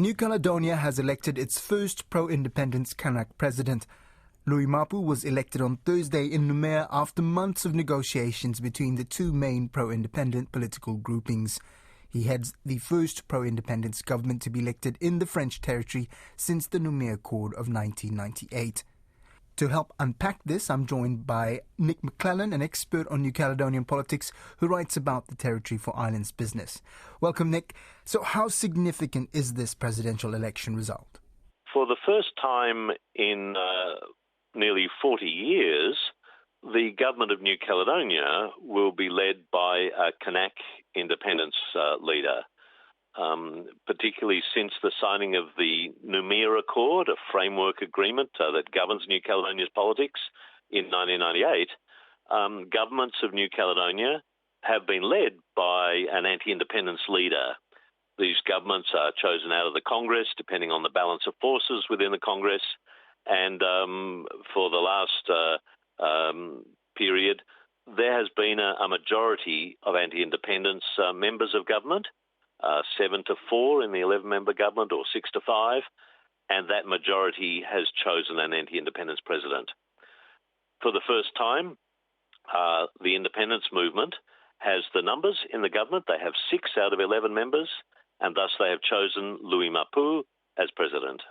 New Caledonia has elected its first pro-independence Kanak president. Louis Mapu was elected on Thursday in Noumea after months of negotiations between the two main pro-independent political groupings. He heads the first pro-independence government to be elected in the French territory since the Noumea Accord of 1998. To help unpack this, I'm joined by Nick McClellan, an expert on New Caledonian politics who writes about the Territory for Islands business. Welcome, Nick. So how significant is this presidential election result? For the first time in nearly 40 years, the government of New Caledonia will be led by a Kanak independence leader. Particularly since the signing of the Noumea Accord, a framework agreement that governs New Caledonia's politics in 1998, governments of New Caledonia have been led by an anti-independence leader. These governments are chosen out of the Congress, depending on the balance of forces within the Congress, and for the last period, there has been a majority of anti-independence members of government, 7-4 in the 11-member government, or 6-5, and that majority has chosen an anti-independence president. For the first time, the independence movement has the numbers in the government. They have 6 out of 11 members, and thus they have chosen Louis Mapu as president.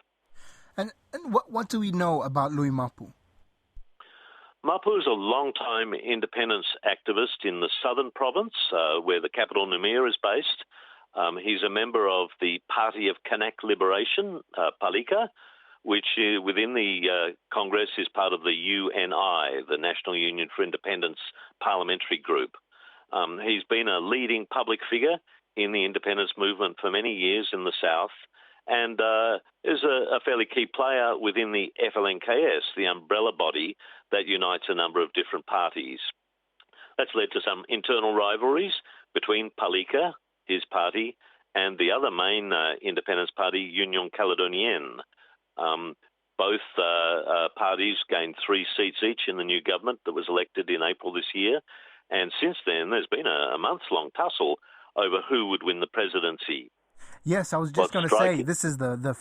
And what do we know about Louis Mapu? Mapu is a long-time independence activist in the southern province, where the capital Noumea is based. He's a member of the Party of Kanak Liberation, Palika, which within the Congress is part of the UNI, the National Union for Independence Parliamentary Group. He's been a leading public figure in the independence movement for many years in the South, and is a fairly key player within the FLNKS, the umbrella body that unites a number of different parties. That's led to some internal rivalries between Palika, his party, and the other main independence party, Union Caledonienne. Both parties gained 3 seats each in the new government that was elected in April this year, and since then there's been a months-long tussle over who would win the presidency. Yes, I was just going to say, this is the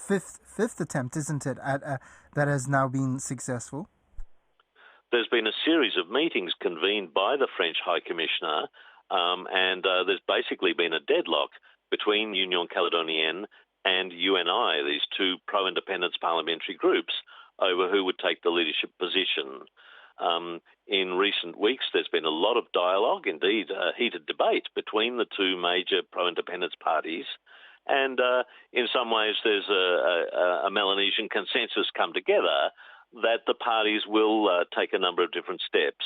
fifth attempt, isn't it, that has now been successful? There's been a series of meetings convened by the French High Commissioner, and there's basically been a deadlock between Union Caledonienne and UNI, these two pro-independence parliamentary groups, over who would take the leadership position. In recent weeks, there's been a lot of dialogue, indeed a heated debate between the two major pro-independence parties, and in some ways there's a Melanesian consensus come together that the parties will take a number of different steps.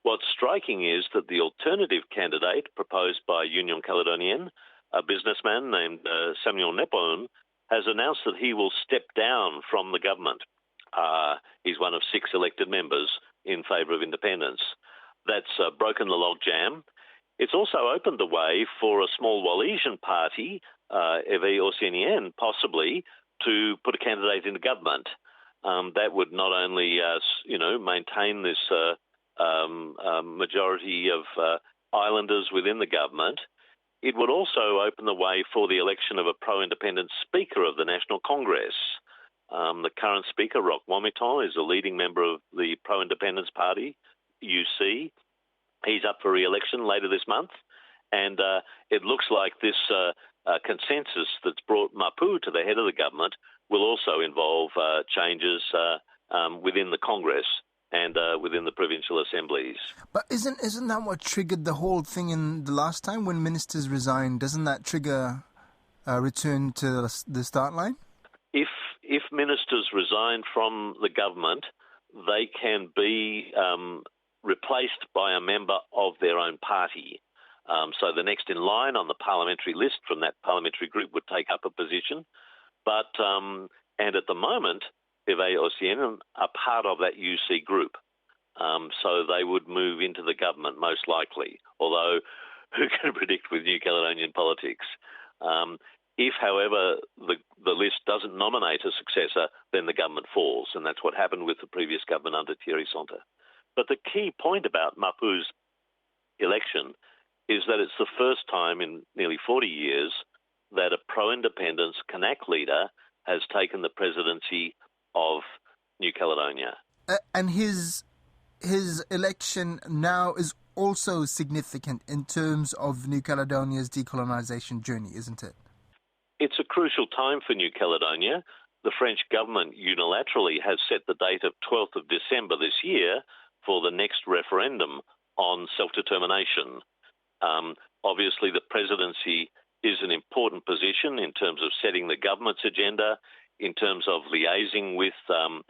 What's striking is that the alternative candidate proposed by Union Caledonienne, a businessman named Samuel Nepone, has announced that he will step down from the government. He's one of 6 elected members in favour of independence. That's broken the logjam. It's also opened the way for a small Wallisian party, Éveil Oceanien, possibly, to put a candidate into government. That would not only, maintain this majority of islanders within the government, it would also open the way for the election of a pro-independence Speaker of the National Congress. The current Speaker, Roch Womiton, is a leading member of the Pro-Independence Party, UC. He's up for re-election later this month, and it looks like this consensus that's brought Mapu to the head of the government will also involve changes within the Congress and within the provincial assemblies. But isn't that what triggered the whole thing in the last time when ministers resigned? Doesn't that trigger a return to the start line? If ministers resign from the government, they can be replaced by a member of their own party. So the next in line on the parliamentary list from that parliamentary group would take up a position. But and at the moment, Éveil Oceanien are part of that UC group. So they would move into the government most likely, although who can predict with New Caledonian politics? If, however, the list doesn't nominate a successor, then the government falls, and that's what happened with the previous government under Thierry Sonta. But the key point about Mapu's election is that it's the first time in nearly 40 years that a pro-independence Kanak leader has taken the presidency of New Caledonia. And his election now is also significant in terms of New Caledonia's decolonisation journey, isn't it? It's a crucial time for New Caledonia. The French government unilaterally has set the date of 12th of December this year for the next referendum on self-determination. Obviously, the presidency is an important position in terms of setting the government's agenda, in terms of liaising with the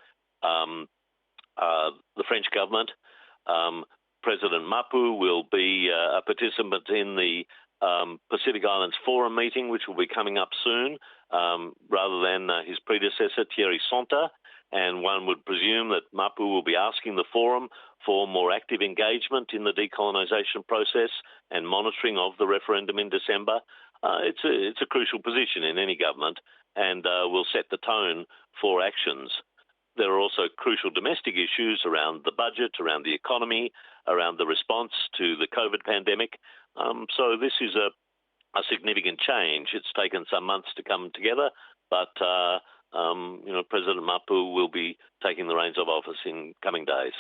French government. President Mapu will be a participant in the Pacific Islands Forum meeting, which will be coming up soon, rather than his predecessor, Thierry Sonta. And one would presume that Mapu will be asking the Forum for more active engagement in the decolonisation process and monitoring of the referendum in December. It's a crucial position in any government and will set the tone for actions. There are also crucial domestic issues around the budget, around the economy, around the response to the COVID pandemic. So this is a significant change. It's taken some months to come together, but President Mapu will be taking the reins of office in coming days.